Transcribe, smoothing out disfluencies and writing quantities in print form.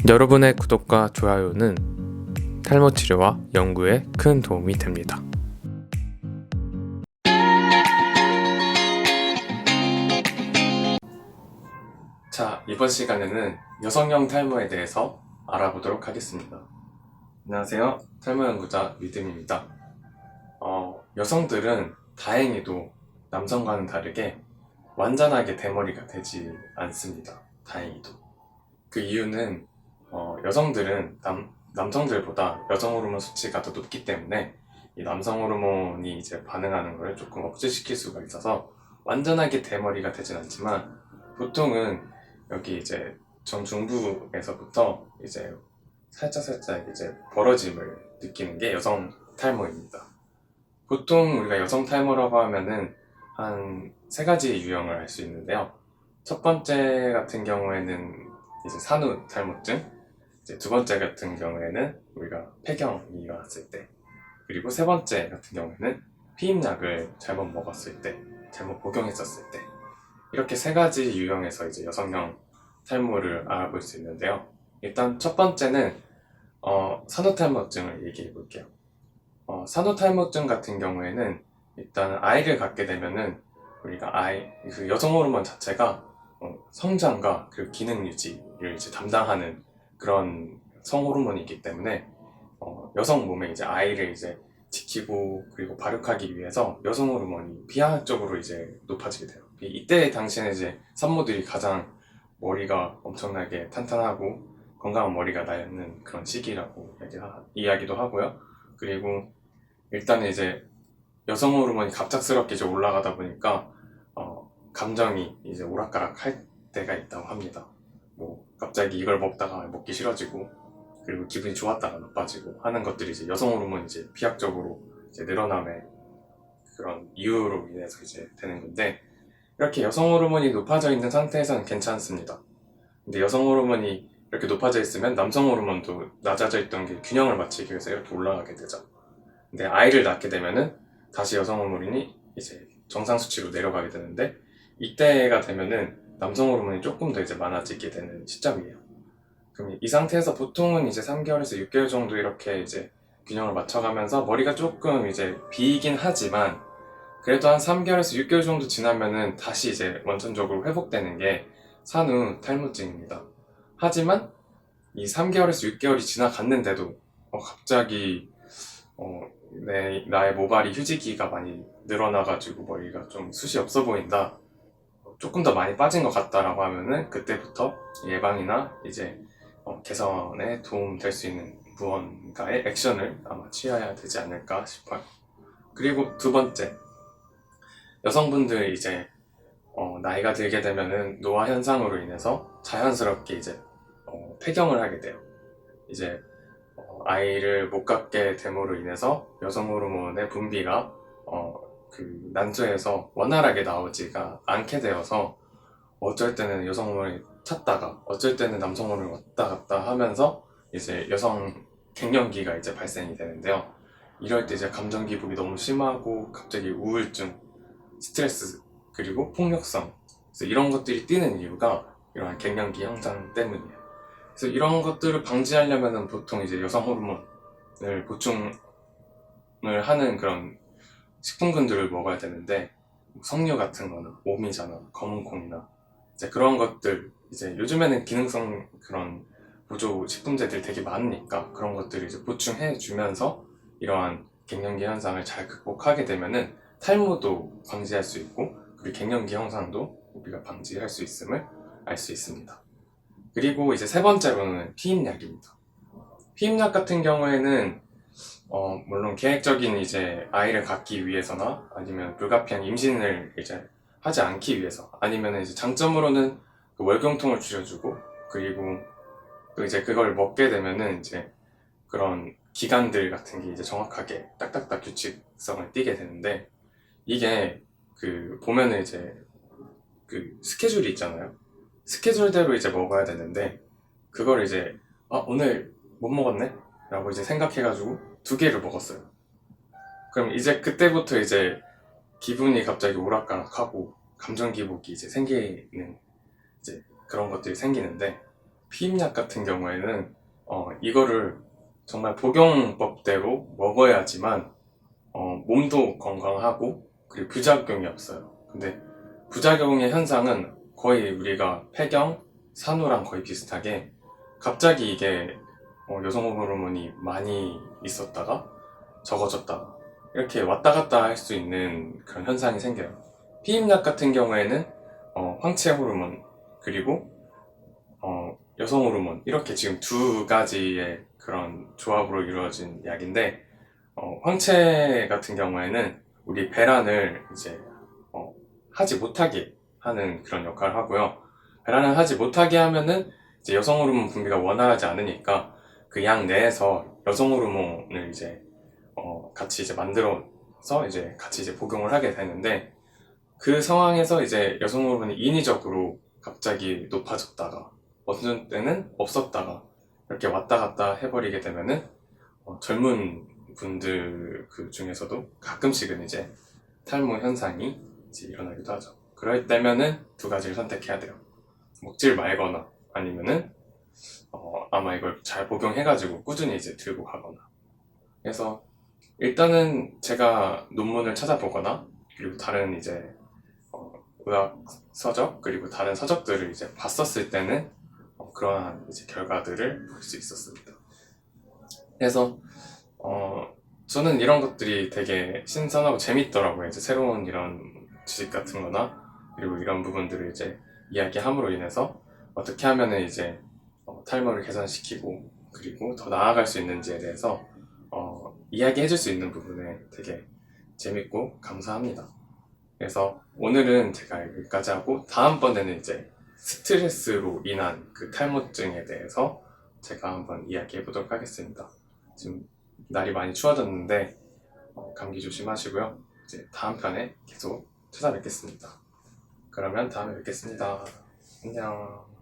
여러분의 구독과 좋아요는 탈모 치료와 연구에 큰 도움이 됩니다. 자, 이번 시간에는 여성형 탈모에 대해서 알아보도록 하겠습니다. 안녕하세요. 탈모 연구자 믿음입니다. 여성들은 다행히도 남성과는 다르게 완전하게 대머리가 되지 않습니다. 다행히도. 그 이유는 여성들은 남성들보다 여성 호르몬 수치가 더 높기 때문에 이 남성 호르몬이 이제 반응하는 걸 조금 억제시킬 수가 있어서 완전하게 대머리가 되진 않지만 보통은 여기 이제 정중부에서부터 이제 살짝 이제 벌어짐을 느끼는 게 여성 탈모입니다. 보통 우리가 여성 탈모라고 하면은 한 세 가지 유형을 알 수 있는데요. 첫 번째 같은 경우에는 이제 산후 탈모증, 이제 두 번째 같은 경우에는 우리가 폐경이 일어났을 때, 그리고 세 번째 같은 경우에는 피임약을 잘못 먹었을 때, 잘못 복용했었을 때, 이렇게 세 가지 유형에서 이제 여성형 탈모를 알아볼 수 있는데요. 일단 첫 번째는 산후 탈모증을 얘기해 볼게요. 산후 탈모증 같은 경우에는 일단 아이를 갖게 되면은 우리가 그 여성 호르몬 자체가 성장과 그 기능 유지를 이제 담당하는 그런 성 호르몬이기 때문에 여성 몸에 이제 아이를 이제 지키고 그리고 발육하기 위해서 여성 호르몬이 비하적으로 이제 높아지게 돼요. 이때 당시에는 이제 산모들이 가장 머리가 엄청나게 탄탄하고 건강한 머리가 나는 그런 시기라고 이야기도 하고요. 그리고 일단은 이제 여성 호르몬이 갑작스럽게 이제 올라가다 보니까 감정이 이제 오락가락 할 때가 있다고 합니다. 뭐 갑자기 이걸 먹다가 먹기 싫어지고 그리고 기분이 좋았다가 나빠지고 하는 것들이 이제 여성 호르몬이 이제 비약적으로 이제 늘어남의 그런 이유로 인해서 이제 되는 건데, 이렇게 여성 호르몬이 높아져 있는 상태에서는 괜찮습니다. 근데 여성 호르몬이 이렇게 높아져 있으면 남성 호르몬도 낮아져 있던 게 균형을 맞추기 위해서 이렇게 올라가게 되죠. 근데 아이를 낳게 되면은 다시 여성 호르몬이 이제 정상 수치로 내려가게 되는데, 이때가 되면은 남성 호르몬이 조금 더 이제 많아지게 되는 시점이에요. 그럼 이 상태에서 보통은 이제 3개월에서 6개월 정도 이렇게 이제 균형을 맞춰가면서 머리가 조금 이제 비이긴 하지만, 그래도 한 3개월에서 6개월 정도 지나면은 다시 이제 원천적으로 회복되는 게 산후 탈모증입니다. 하지만 이 3개월에서 6개월이 지나갔는데도 갑자기 나의 모발이 휴지기가 많이 늘어나가지고 머리가 좀 숱이 없어 보인다, 조금 더 많이 빠진 것 같다라고 하면은 그때부터 예방이나 이제 개선에 도움 될 수 있는 무언가의 액션을 아마 취해야 되지 않을까 싶어요. 그리고 두 번째, 여성분들 이제 나이가 들게 되면은 노화 현상으로 인해서 자연스럽게 이제 폐경을 하게 돼요. 이제 아이를 못 갖게 됨으로 인해서 여성 호르몬의 분비가 그 난소에서 원활하게 나오지가 않게 되어서 어쩔 때는 여성 호르몬을 찾다가 어쩔 때는 남성 호르몬을 왔다 갔다 하면서 이제 여성 갱년기가 이제 발생이 되는데요. 이럴 때 이제 감정 기복이 너무 심하고 갑자기 우울증, 스트레스, 그리고 폭력성, 그래서 이런 것들이 뛰는 이유가 이러한 갱년기 현상 때문이에요. 그래서 이런 것들을 방지하려면 보통 이제 여성 호르몬을 보충을 하는 그런 식품군들을 먹어야 되는데, 석류 같은 거나 오미자나 검은콩이나 이제 그런 것들, 이제 요즘에는 기능성 그런 보조 식품제들이 되게 많으니까 그런 것들을 이제 보충해 주면서 이러한 갱년기 현상을 잘 극복하게 되면은 탈모도 방지할 수 있고, 그리고 갱년기 현상도 우리가 방지할 수 있음을 알 수 있습니다. 그리고 이제 세 번째로는 피임약입니다. 피임약 같은 경우에는 물론 계획적인 이제 아이를 갖기 위해서나 아니면 불가피한 임신을 이제 하지 않기 위해서, 아니면 이제 장점으로는 그 월경통을 줄여주고, 그리고 또 이제 그걸 먹게 되면은 이제 그런 기간들 같은 게 이제 정확하게 딱딱딱 규칙성을 띠게 되는데, 이게 그 보면은 이제 그 스케줄이 있잖아요. 스케줄대로 이제 먹어야 되는데 그걸 이제 오늘 못 먹었네? 라고 이제 생각해가지고 2개를 먹었어요. 그럼 이제 그때부터 이제 기분이 갑자기 오락가락하고 감정 기복이 이제 생기는 이제 그런 것들이 생기는데, 피임약 같은 경우에는 이거를 정말 복용법대로 먹어야지만 몸도 건강하고 그리고 부작용이 없어요. 근데 부작용의 현상은 거의 우리가 폐경, 산후랑 거의 비슷하게 갑자기 이게 여성 호르몬이 많이 있었다가 적어졌다가 이렇게 왔다 갔다 할 수 있는 그런 현상이 생겨요. 피임약 같은 경우에는 황체 호르몬 그리고 여성 호르몬 이렇게 지금 두 가지의 그런 조합으로 이루어진 약인데 황체 같은 경우에는 우리 배란을 이제 하지 못하게 하는 그런 역할을 하고요. 배란을 하지 못하게 하면은 이제 여성 호르몬 분비가 원활하지 않으니까 그 양 내에서 여성 호르몬을 이제 같이 이제 만들어서 이제 같이 이제 복용을 하게 되는데 그 상황에서 이제 여성 호르몬이 인위적으로 갑자기 높아졌다가 어떤 때는 없었다가 이렇게 왔다 갔다 해버리게 되면은 젊은 분들 그 중에서도 가끔씩은 이제 탈모 현상이 이제 일어나기도 하죠. 그럴 때면은 두 가지를 선택해야 돼요. 먹질 말거나 아니면은 아마 이걸 잘 복용해가지고 꾸준히 이제 들고 가거나. 그래서 일단은 제가 논문을 찾아보거나 그리고 다른 이제 의학 서적 그리고 다른 서적들을 이제 봤었을 때는 그러한 이제 결과들을 볼 수 있었습니다. 그래서 저는 이런 것들이 되게 신선하고 재밌더라고요. 이제 새로운 이런 지식 같은 거나 그리고 이런 부분들을 이제 이야기함으로 인해서 어떻게 하면은 이제 탈모를 개선시키고 그리고 더 나아갈 수 있는지에 대해서 이야기해 줄 수 있는 부분에 되게 재밌고 감사합니다. 그래서 오늘은 제가 여기까지 하고 다음번에는 이제 스트레스로 인한 그 탈모증에 대해서 제가 한번 이야기해 보도록 하겠습니다. 지금 날이 많이 추워졌는데 감기 조심하시고요. 이제 다음 편에 계속 찾아뵙겠습니다. 그러면 다음에 뵙겠습니다. 안녕.